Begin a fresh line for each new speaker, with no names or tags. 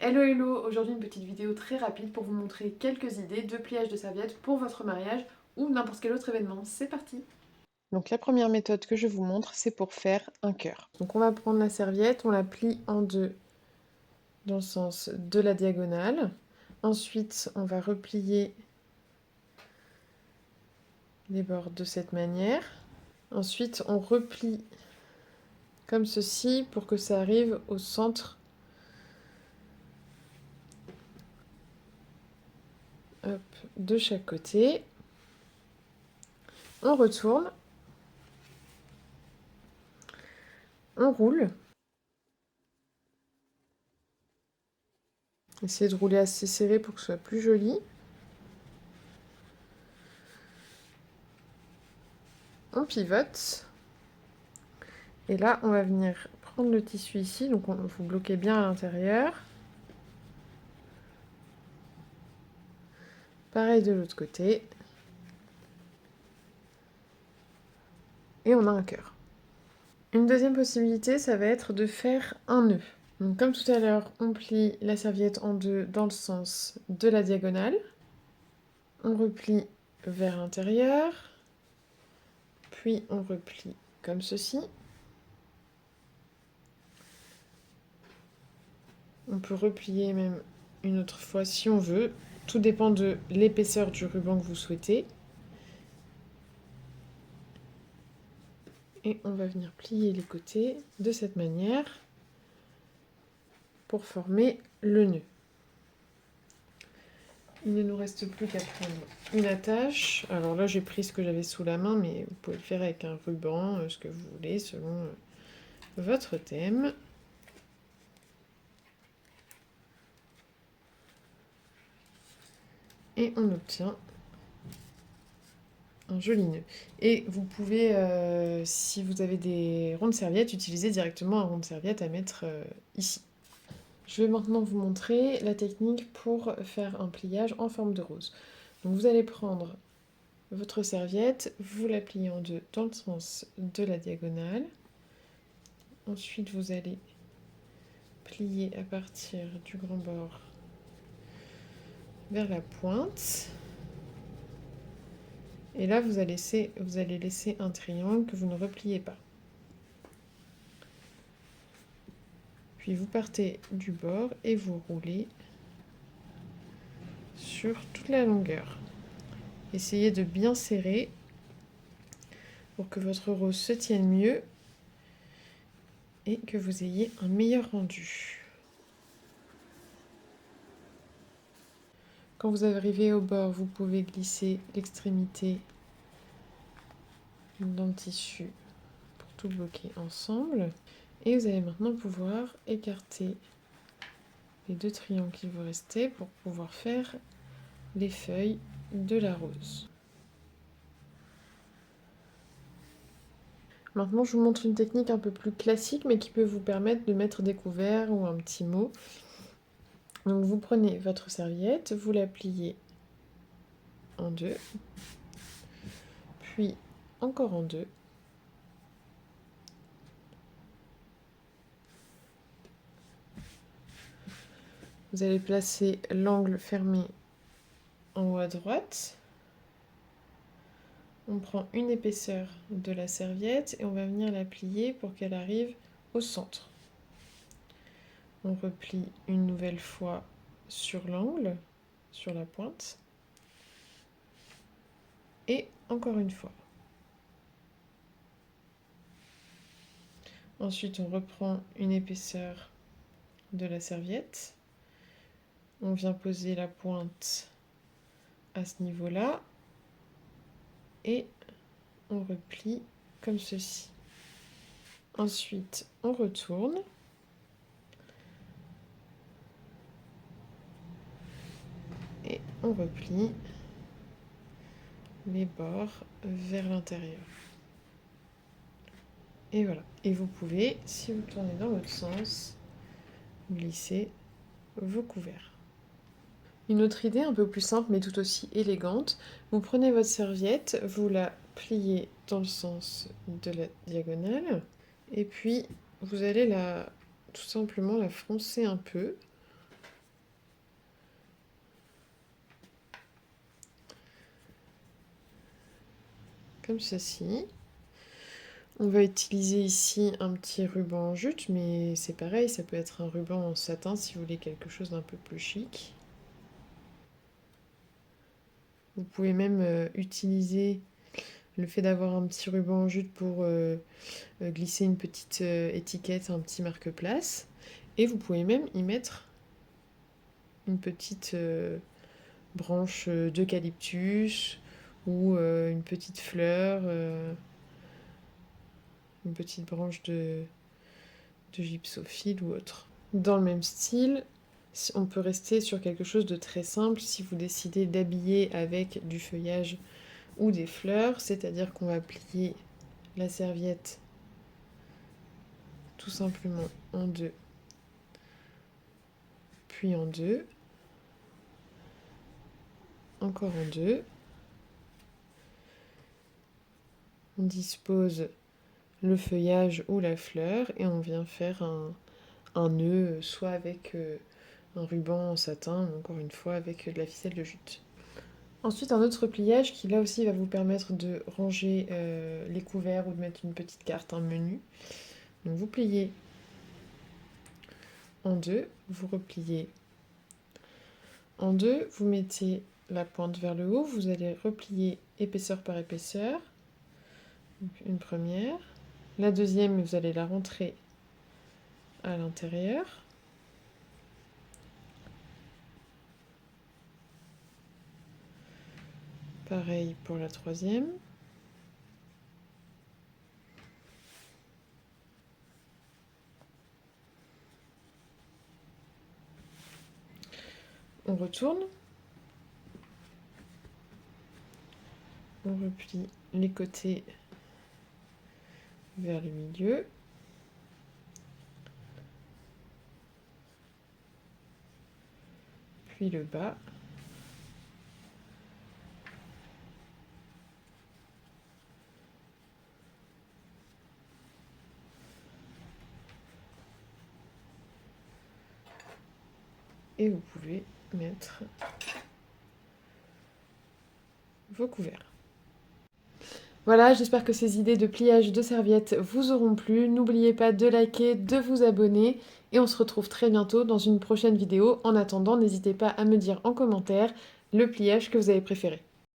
Hello hello, aujourd'hui une petite vidéo très rapide pour vous montrer quelques idées de pliage de serviettes pour votre mariage ou n'importe quel autre événement. C'est parti! Donc la première méthode que je vous montre, c'est pour faire un cœur. Donc on va prendre la serviette, on la plie en deux dans le sens de la diagonale. Ensuite, on va replier les bords de cette manière. Ensuite, on replie comme ceci pour que ça arrive au centre. Hop, de chaque côté. On retourne. On roule. Essayez de rouler assez serré pour que ce soit plus joli. On pivote. Et là, on va venir prendre le tissu ici. Donc, vous bloquez bien à l'intérieur. Pareil de l'autre côté. Et on a un cœur. Une deuxième possibilité, ça va être de faire un nœud. Donc, comme tout à l'heure, on plie la serviette en deux dans le sens de la diagonale. On replie vers l'intérieur. Puis, on replie comme ceci. On peut replier même une autre fois si on veut. Tout dépend de l'épaisseur du ruban que vous souhaitez. Et on va venir plier les côtés de cette manière pour former le nœud. Il ne nous reste plus qu'à prendre une attache. Alors là, j'ai pris ce que j'avais sous la main, mais vous pouvez le faire avec un ruban, ce que vous voulez, selon votre thème. Et on obtient un joli nœud. Et vous pouvez, si vous avez des ronds de serviette, utiliser directement un rond de serviette à mettre ici. Je vais maintenant vous montrer la technique pour faire un pliage en forme de rose. Donc vous allez prendre votre serviette, vous la pliez en deux dans le sens de la diagonale. Ensuite, vous allez plier à partir du grand bord vers la pointe. Et là, vous allez laisser un triangle que vous ne repliez pas. Puis vous partez du bord et vous roulez sur toute la longueur. Essayez de bien serrer pour que votre rose se tienne mieux et que vous ayez un meilleur rendu. Quand vous arrivez au bord, vous pouvez glisser l'extrémité dans le tissu pour tout bloquer ensemble. Et vous allez maintenant pouvoir écarter les deux triangles qui vous restaient pour pouvoir faire les feuilles de la rose. Maintenant, je vous montre une technique un peu plus classique, mais qui peut vous permettre de mettre des couverts ou un petit mot. Donc, vous prenez votre serviette, vous la pliez en deux, puis encore en deux. Vous allez placer l'angle fermé en haut à droite. On prend une épaisseur de la serviette et on va venir la plier pour qu'elle arrive au centre. On replie une nouvelle fois sur l'angle, sur la pointe. Et encore une fois. Ensuite, on reprend une épaisseur de la serviette. On vient poser la pointe à ce niveau-là. Et on replie comme ceci. Ensuite, on retourne. Et on replie les bords vers l'intérieur. Et voilà. Et vous pouvez, si vous tournez dans l'autre sens, glisser vos couverts. Une autre idée un peu plus simple mais tout aussi élégante, vous prenez votre serviette, vous la pliez dans le sens de la diagonale et puis vous allez tout simplement la froncer un peu comme ceci. On va utiliser ici un petit ruban en jute, mais c'est pareil, ça peut être un ruban en satin si vous voulez quelque chose d'un peu plus chic. Vous pouvez même utiliser le fait d'avoir un petit ruban en jute pour glisser une petite étiquette, un petit marque-place. Et vous pouvez même y mettre une petite branche d'eucalyptus ou une petite fleur, une petite branche de gypsophile ou autre. Dans le même style, on peut rester sur quelque chose de très simple si vous décidez d'habiller avec du feuillage ou des fleurs, c'est-à-dire qu'on va plier la serviette tout simplement en deux, puis en deux, encore en deux. On dispose le feuillage ou la fleur et on vient faire un nœud, soit avec un ruban en satin, ou encore une fois avec de la ficelle de jute. Ensuite, un autre pliage qui là aussi va vous permettre de ranger les couverts ou de mettre une petite carte, un menu. Donc vous pliez en deux, vous repliez en deux, vous mettez la pointe vers le haut, vous allez replier épaisseur par épaisseur. Donc une première. La deuxième, vous allez la rentrer à l'intérieur. Pareil pour la troisième. On retourne. On replie les côtés vers le milieu. Puis le bas. Et vous pouvez mettre vos couverts. Voilà, j'espère que ces idées de pliage de serviettes vous auront plu. N'oubliez pas de liker, de vous abonner et on se retrouve très bientôt dans une prochaine vidéo. En attendant, n'hésitez pas à me dire en commentaire le pliage que vous avez préféré.